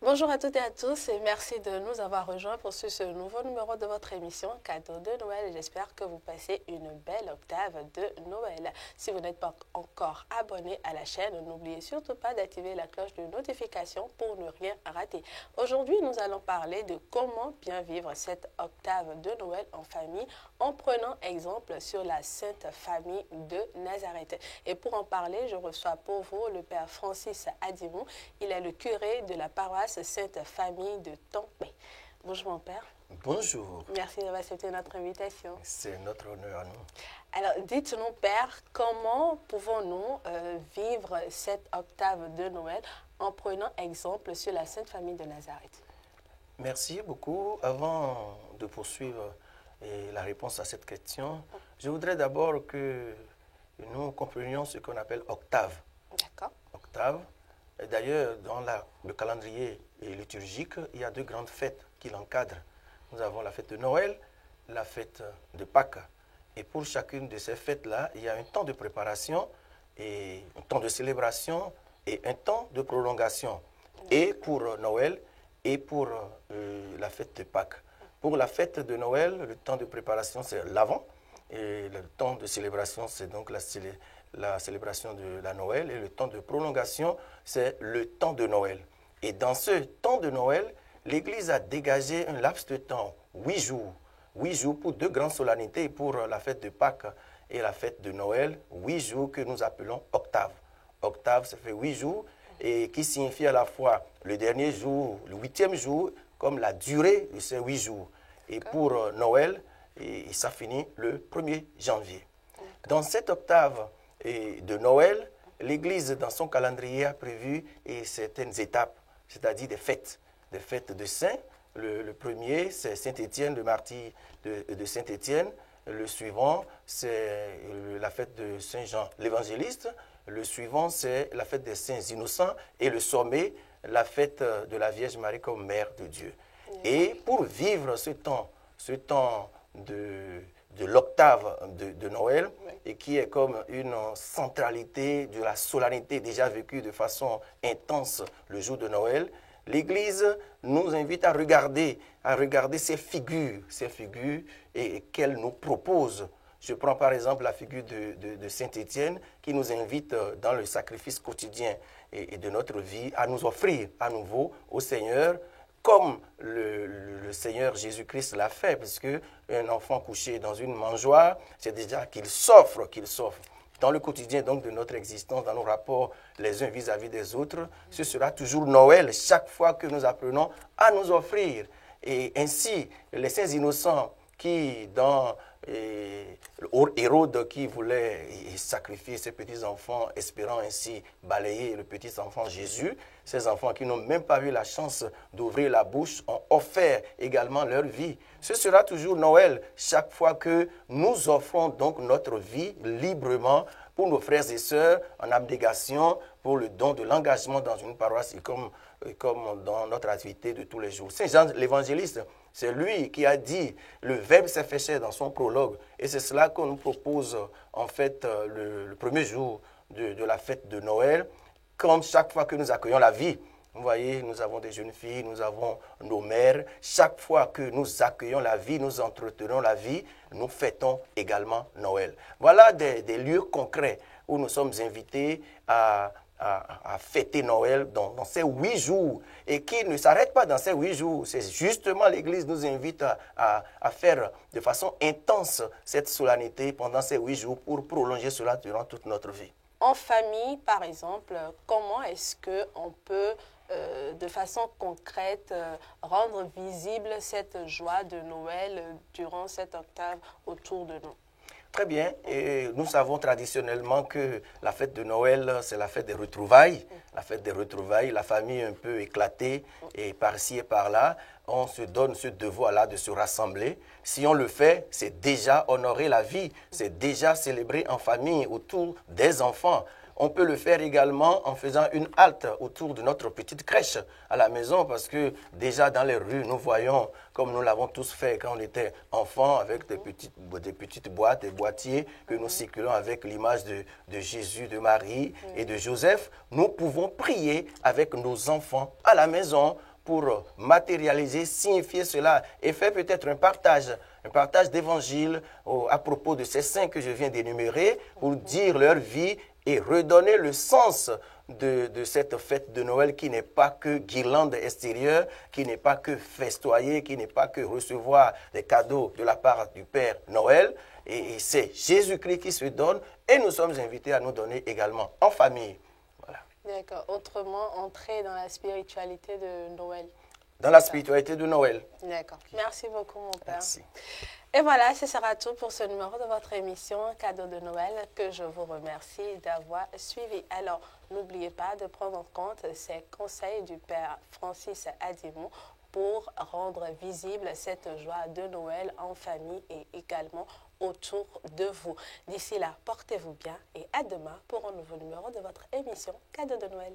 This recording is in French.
Bonjour à toutes et à tous et merci de nous avoir rejoints pour ce nouveau numéro de votre émission Cadeau de Noël. J'espère que vous passez une belle octave de Noël. Si vous n'êtes pas encore abonné à la chaîne, n'oubliez surtout pas d'activer la cloche de notification pour ne rien rater. Aujourd'hui, nous allons parler de comment bien vivre cette octave de Noël en famille en prenant exemple sur la Sainte Famille de Nazareth. Et pour en parler, je reçois pour vous le Père Francis Adimou. Il est le curé de la paroisse Sainte Famille de Tampé. Bonjour mon père. Bonjour. Merci d'avoir accepté notre invitation. C'est notre honneur à nous. Alors dites-nous père, comment pouvons-nous vivre cette octave de Noël en prenant exemple sur la Sainte Famille de Nazareth? Merci beaucoup. Avant de poursuivre la réponse à cette question, je voudrais d'abord que nous comprenions ce qu'on appelle octave. D'accord. Octave. D'ailleurs, dans le calendrier liturgique, il y a deux grandes fêtes qui l'encadrent. Nous avons la fête de Noël, la fête de Pâques. Et pour chacune de ces fêtes-là, il y a un temps de préparation, et un temps de célébration et un temps de prolongation. Et pour Noël et pour la fête de Pâques. Pour la fête de Noël, le temps de préparation, c'est l'avant. Et le temps de célébration, c'est donc la célébration de la Noël, et le temps de prolongation, c'est le temps de Noël. Et dans ce temps de Noël, l'Église a dégagé un laps de temps, 8 jours. 8 jours pour deux grandes solennités, pour la fête de Pâques et la fête de Noël, 8 jours que nous appelons octave. Octave, ça fait 8 jours, et qui signifie à la fois le dernier jour, le 8e jour, comme la durée de ces 8 jours. Et pour Noël, et ça finit le 1er janvier. Dans cette octave de Noël, l'Église, dans son calendrier, a prévu certaines étapes, c'est-à-dire des fêtes de saints. Le premier, c'est Saint-Étienne, le martyr de Saint-Étienne. Le suivant, c'est la fête de Saint-Jean l'évangéliste. Le suivant, c'est la fête des saints innocents. Et le sommet, la fête de la Vierge Marie comme Mère de Dieu. Et pour vivre ce temps de l'octave de Noël, et qui est comme une centralité de la solennité déjà vécue de façon intense le jour de Noël, l'Église nous invite à regarder ces figures et qu'elle nous propose. Je prends par exemple la figure de Saint-Étienne qui nous invite dans le sacrifice quotidien et de notre vie à nous offrir à nouveau au Seigneur, comme le Seigneur Jésus-Christ l'a fait, puisque un enfant couché dans une mangeoire, c'est déjà qu'il s'offre. Dans le quotidien donc de notre existence, dans nos rapports les uns vis-à-vis des autres, ce sera toujours Noël, chaque fois que nous apprenons à nous offrir. Et ainsi, les saints innocents qui, dans Hérode qui voulait sacrifier ses petits-enfants, espérant ainsi balayer le petit-enfant Jésus, ces enfants qui n'ont même pas eu la chance d'ouvrir la bouche ont offert également leur vie. Ce sera toujours Noël, chaque fois que nous offrons donc notre vie librement pour nos frères et sœurs en abnégation, pour le don de l'engagement dans une paroisse et comme dans notre activité de tous les jours. Saint Jean l'évangéliste, c'est lui qui a dit « le Verbe s'est fait chair » dans son prologue. Et c'est cela qu'on nous propose en fait le premier jour de la fête de Noël, comme chaque fois que nous accueillons la vie. Vous voyez, nous avons des jeunes filles, nous avons nos mères. Chaque fois que nous accueillons la vie, nous entretenons la vie, nous fêtons également Noël. Voilà des lieux concrets où nous sommes invités à fêter Noël dans ces 8 jours et qui ne s'arrête pas dans ces 8 jours. C'est justement l'Église nous invite à faire de façon intense cette solennité pendant ces 8 jours pour prolonger cela durant toute notre vie. En famille, par exemple, comment est-ce qu'on peut, de façon concrète, rendre visible cette joie de Noël durant cette octave autour de nous? Très bien. Et nous savons traditionnellement que la fête de Noël, c'est la fête des retrouvailles. La fête des retrouvailles, la famille un peu éclatée et par-ci et par-là. On se donne ce devoir-là de se rassembler. Si on le fait, c'est déjà honorer la vie. C'est déjà célébrer en famille autour des enfants. On peut le faire également en faisant une halte autour de notre petite crèche à la maison parce que déjà dans les rues, nous voyons, comme nous l'avons tous fait quand on était enfants, avec des petites boîtes, des boîtiers que nous circulons avec l'image de Jésus, de Marie et de Joseph. Nous pouvons prier avec nos enfants à la maison pour matérialiser, signifier cela et faire peut-être un partage d'évangile à propos de ces saints que je viens d'énumérer pour dire leur vie et redonner le sens de cette fête de Noël qui n'est pas que guirlande extérieure, qui n'est pas que festoyer, qui n'est pas que recevoir des cadeaux de la part du Père Noël. Et c'est Jésus-Christ qui se donne et nous sommes invités à nous donner également en famille. Voilà. D'accord. Autrement, entrer dans la spiritualité de Noël. Dans la spiritualité de Noël. D'accord. Merci beaucoup, mon père. Merci. Et voilà, ce sera tout pour ce numéro de votre émission Cadeau de Noël que je vous remercie d'avoir suivi. Alors, n'oubliez pas de prendre en compte ces conseils du Père Francis Adimon pour rendre visible cette joie de Noël en famille et également autour de vous. D'ici là, portez-vous bien et à demain pour un nouveau numéro de votre émission Cadeau de Noël.